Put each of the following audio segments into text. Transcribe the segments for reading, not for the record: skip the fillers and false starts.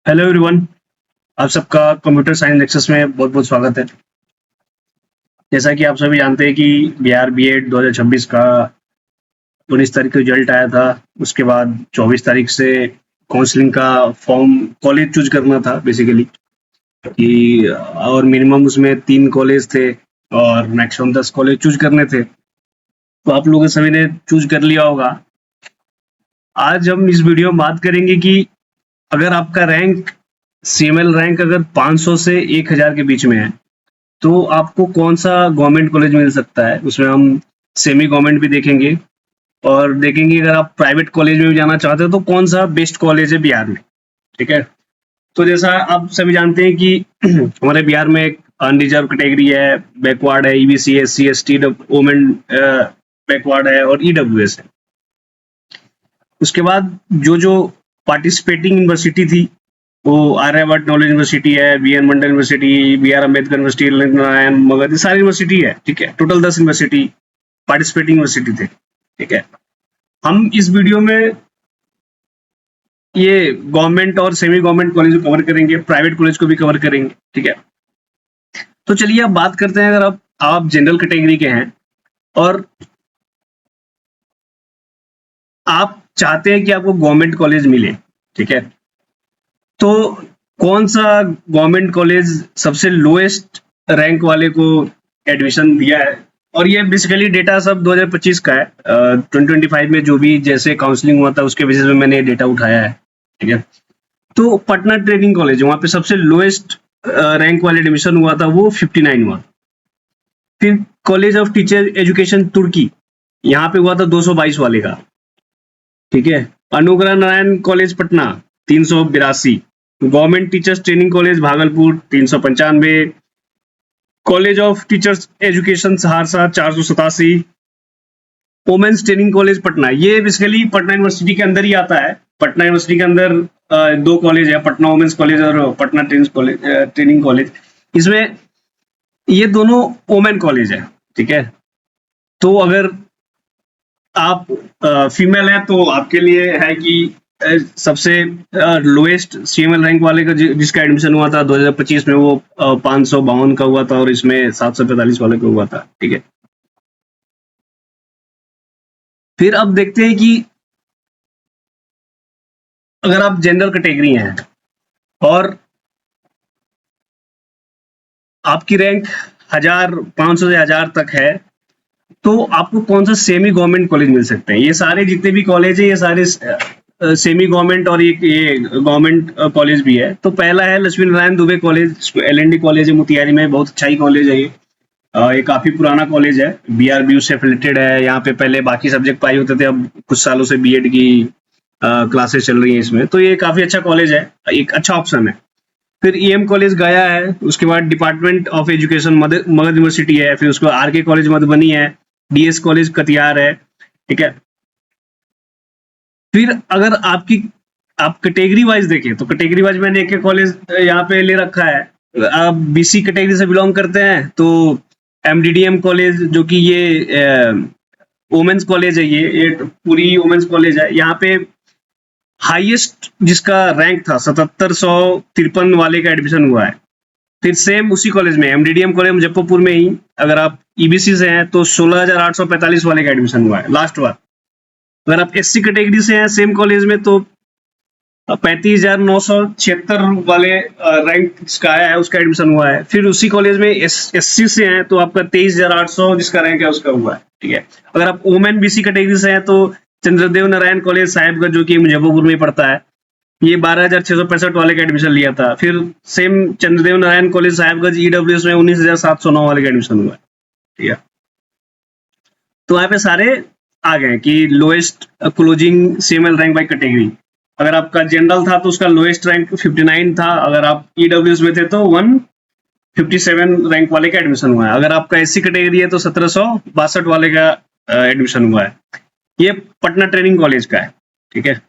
Hello everyone. आप सबका computer science lectures में बहुत बहुत स्वागत है। जैसा कि आप सभी जानते हैं कि बिहार बीएड 2026 का 19 तारीख को रिजल्ट आया था। उसके बाद 24 तारीख से काउंसलिंग का फॉर्म कॉलेज चूज करना था बेसिकली कि और मिनिमम उसमें 3 कॉलेज थे और मैक्सिमम 10 कॉलेज चूज करने थे। तो आप लोगों सभी ने चूज कर लिया होगा। आज हम इस वीडियो में बात करेंगे कि अगर आपका रैंक सीएमएल रैंक अगर 500 से 1000 के बीच में है तो आपको कौन सा गवर्नमेंट कॉलेज मिल सकता है। उसमें हम सेमी गवर्नमेंट भी देखेंगे और देखेंगे अगर आप प्राइवेट कॉलेज में भी जाना चाहते हो तो कौन सा बेस्ट कॉलेज है बिहार में। ठीक है, तो जैसा आप सभी जानते हैं कि हमारे बिहार में एक अनरिजर्व कैटेगरी है, बैकवर्ड है, EBC, SC, ST, women backward है और ईडब्ल्यूएस है। उसके बाद जो जो पार्टिसिपेटिंग यूनिवर्सिटी थी वो आर्यभट्ट नॉलेज यूनिवर्सिटी है, BN Mandal university, BR Ambedkar university, Narayan Magadh, ये सारी यूनिवर्सिटी है। ठीक है, टोटल 10 यूनिवर्सिटी पार्टिसिपेटिंग यूनिवर्सिटी थे। ठीक है, हम इस वीडियो में ये गवर्नमेंट और सेमी गवर्नमेंट कॉलेज को कवर करेंगे, प्राइवेट कॉलेज को भी कवर करेंगे। ठीक है, तो चलिए अब बात करते हैं। अगर आप जनरल कैटेगरी के हैं और आप चाहते हैं कि आपको गवर्नमेंट कॉलेज मिले, ठीक है, तो कौन सा गवर्नमेंट कॉलेज सबसे लोएस्ट रैंक वाले को एडमिशन दिया है। और ये बेसिकली डेटा सब 2025 का है। 2025 में जो भी जैसे काउंसलिंग हुआ था उसके बेसिस पे मैंने डेटा उठाया है। ठीक है, तो पटना ट्रेनिंग कॉलेज वहां पे सबसे लोएस्ट रैंक वाले एडमिशन हुआ था, वो 59 हुआ। फिर कॉलेज ऑफ टीचर एजुकेशन तुर्की, यहाँ पे हुआ था 222 वाले का। ठीक है, Anugrah Narayan college Patna 382, government teachers training college Bhagalpur 395, college of teachers education Saharsa 487, women's training college Patna, ये बेसिकली पटना यूनिवर्सिटी के अंदर ही आता है। पटना यूनिवर्सिटी के अंदर 2 कॉलेज है, पटना वोमेन्स कॉलेज और पटना ट्रेनिंग कॉलेज। इसमें ये दोनों वोमेन कॉलेज है। ठीक है, तो अगर आप फीमेल है तो आपके लिए है कि सबसे लोएस्ट सीएमएल रैंक वाले का जिसका एडमिशन हुआ था 2025 में वो 552 का हुआ था और इसमें 745 वाले का हुआ था। ठीक है, फिर अब देखते हैं कि अगर आप जनरल कैटेगरी हैं और आपकी रैंक 1500 से 1000 तक है तो आपको कौन सा सेमी गवर्नमेंट कॉलेज मिल सकते हैं। ये सारे जितने भी कॉलेज है ये सारे सेमी गवर्नमेंट और ये गवर्नमेंट कॉलेज भी है। तो पहला है Lakshmi Narayan Dubey college, LND college है मोतिहारी में, बहुत अच्छा ही कॉलेज है ये काफी पुराना कॉलेज है, बीआरबीयू से एफिलिएटेड है। यहाँ पे पहले बाकी सब्जेक्ट पाई होते थे, अब कुछ सालों से बीएड की क्लासेस चल रही है इसमें, तो ये काफी अच्छा कॉलेज है, एक अच्छा ऑप्शन है। फिर ईएम कॉलेज गया है, उसके बाद department of education Magadh university है, फिर उसके बाद आरके कॉलेज मधुबनी है, डीएस कॉलेज कटिहार है। ठीक है, फिर अगर आप कैटेगरी वाइज देखें तो कैटेगरी वाइज मैंने एक कॉलेज यहाँ पे ले रखा है। आप बीसी कैटेगरी से बिलोंग करते हैं तो एमडीडीएम कॉलेज, जो कि ये वुमेन्स कॉलेज है, ये पूरी वुमेन्स कॉलेज है। यहाँ पे हाईएस्ट जिसका रैंक था 7753 वाले का एडमिशन हुआ है। फिर सेम उसी कॉलेज में एमडीडीएम कॉलेज मुजफ्फरपुर में ही अगर आप ईबीसी से हैं तो 16845 वाले का एडमिशन हुआ है लास्ट बार। अगर आप एससी कैटेगरी से हैं सेम कॉलेज में तो 35,976 वाले रैंक जिसका आया है उसका एडमिशन हुआ है। फिर उसी कॉलेज में एससी से हैं तो आपका 23,800 जिसका रैंक है उसका हुआ है। ठीक है, अगर आप वुमेन बीसी कैटेगरी से हैं तो चंद्रदेव नारायण कॉलेज साहिबगंज, जो कि मुजफ्फरपुर में पड़ता है, ये 12,665 वाले का एडमिशन लिया था। फिर same Chandradev Narayan college Sahibganj EWS में 19,709 वाले का एडमिशन हुआ है। ठीक है, तो यहाँ पे सारे आ गए कि lowest closing CML rank by category. अगर आपका जनरल था तो उसका लोएस्ट रैंक 59 था, अगर आप ईडब्ल्यूएस में थे तो 157 रैंक वाले का एडमिशन हुआ है। अगर आपका एससी कैटेगरी है तो 1762 वाले का एडमिशन हुआ है। ये पटना ट्रेनिंग कॉलेज का है। ठीक है,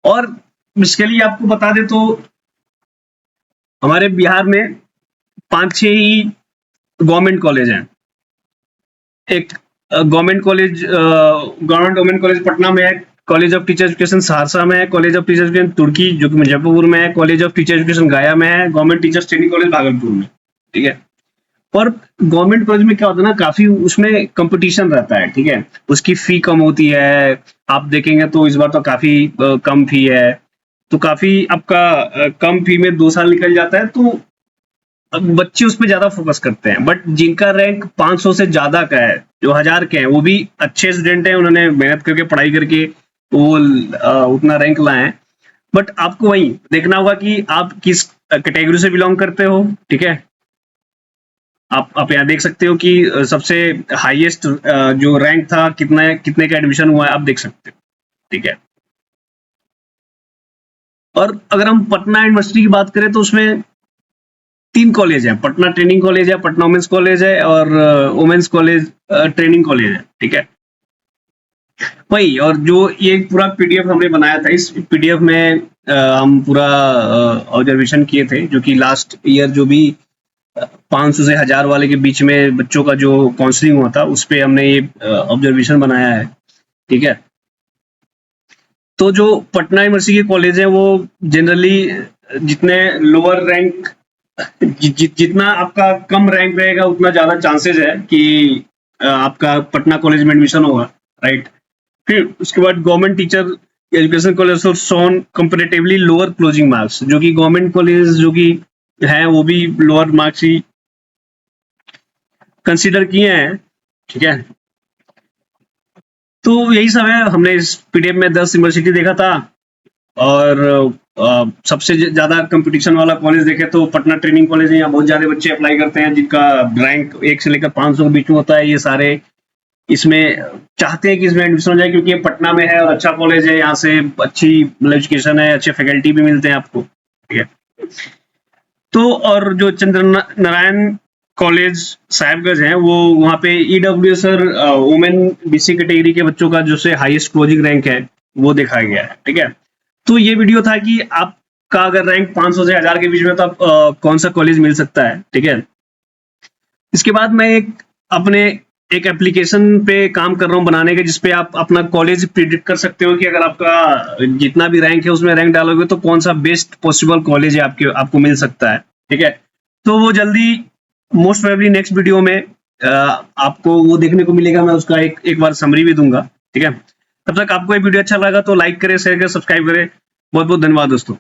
और बेसिकली आपको बता दें तो हमारे बिहार में 5-6 ही गवर्नमेंट कॉलेज हैं। एक government college government women college Patna में है, college of teacher education Saharsa में है, कॉलेज ऑफ टीचर एजुकेशन तुर्की जो कि मुजफ्फरपुर में है, कॉलेज ऑफ टीचर एजुकेशन गया में है, government teachers training college Bhagalpur में, ठीक है। और गवर्नमेंट कॉलेज में क्या होता है ना, काफी उसमें कंपटीशन रहता है, ठीक है। उसकी फी कम होती है, आप देखेंगे तो इस बार तो काफी कम फी है, तो काफी आपका कम फी में 2 साल निकल जाता है, तो बच्चे उस पर ज्यादा फोकस करते हैं। बट जिनका रैंक 500 से ज्यादा का है, जो 1000 के हैं, वो भी अच्छे स्टूडेंट हैं, उन्होंने मेहनत करके पढ़ाई करके वो उतना रैंक लाए हैं। बट आपको वही देखना होगा कि आप किस कैटेगरी से बिलोंग करते हो, ठीक है। आप यहाँ देख सकते हो कि सबसे हाईएस्ट जो रैंक था, कितने का एडमिशन हुआ है, आप देख सकते हो, ठीक है। और अगर हम पटना यूनिवर्सिटी की बात करें तो उसमें 3 कॉलेज है, पटना ट्रेनिंग कॉलेज है, पटना वुमेन्स कॉलेज है, और वुमेन्स कॉलेज ट्रेनिंग कॉलेज है, ठीक है। वही, और जो ये पूरा पीडीएफ हमने बनाया था, इस पीडीएफ में हम पूरा ऑब्जर्वेशन किए थे, जो कि लास्ट ईयर जो भी 500 से 1000 वाले के बीच में बच्चों का जो काउंसलिंग हुआ था, उस पे हमने ये ऑब्जर्वेशन बनाया है, ठीक है। तो जो पटना यूनिवर्सिटी के कॉलेज है वो जनरली जितने लोअर रैंक जितना आपका कम रैंक रहेगा, उतना ज्यादा चांसेस है कि आपका पटना कॉलेज में एडमिशन होगा, राइट। फिर उसके बाद government teacher education college of Son comparatively lower closing marks, जो कि गवर्नमेंट कॉलेज जो कि है वो भी लोअर मार्क्स ही कंसीडर किए हैं, ठीक है। तो यही सब है, हमने इस पीडीएफ में 10 यूनिवर्सिटी देखा था, और सबसे ज्यादा कंपटीशन वाला कॉलेज देखे तो पटना ट्रेनिंग कॉलेज है। यहाँ बहुत ज्यादा बच्चे अप्लाई करते हैं, जिनका रैंक 1 से लेकर 500 के बीच में होता है। ये सारे इसमें चाहते हैं कि इसमें एडमिशन हो जाए, क्योंकि ये पटना में है और अच्छा कॉलेज है, यहाँ से अच्छी एजुकेशन है, अच्छे फैकल्टी भी मिलते हैं आपको, ठीक है। तो और जो चंद्र नारायण कॉलेज साहिबगंज है, वो वहाँ पे ईडब्ल्यूएस और वुमेन बीसी कैटेगरी के बच्चों का जो से हाईएस्ट क्लोजिंग रैंक है वो दिखाया गया है, ठीक है। तो ये वीडियो था कि आपका अगर रैंक 500 से 1000 के बीच में, तो आप कौन सा कॉलेज मिल सकता है, ठीक है। इसके बाद मैं एक एप्लीकेशन पे काम कर रहा हूँ बनाने के, जिसपे आप अपना कॉलेज प्रिडिक्ट कर सकते हो कि अगर आपका जितना भी रैंक है उसमें रैंक डालोगे तो कौन सा बेस्ट पॉसिबल कॉलेज है आपको मिल सकता है, ठीक है। तो वो जल्दी मोस्ट प्रोबेबली नेक्स्ट वीडियो में आपको वो देखने को मिलेगा, मैं उसका एक बार समरी भी दूंगा, ठीक है। तब तक आपको ये वीडियो अच्छा लगा तो लाइक करें, शेयर करें, सब्सक्राइब करें। बहुत बहुत धन्यवाद दोस्तों।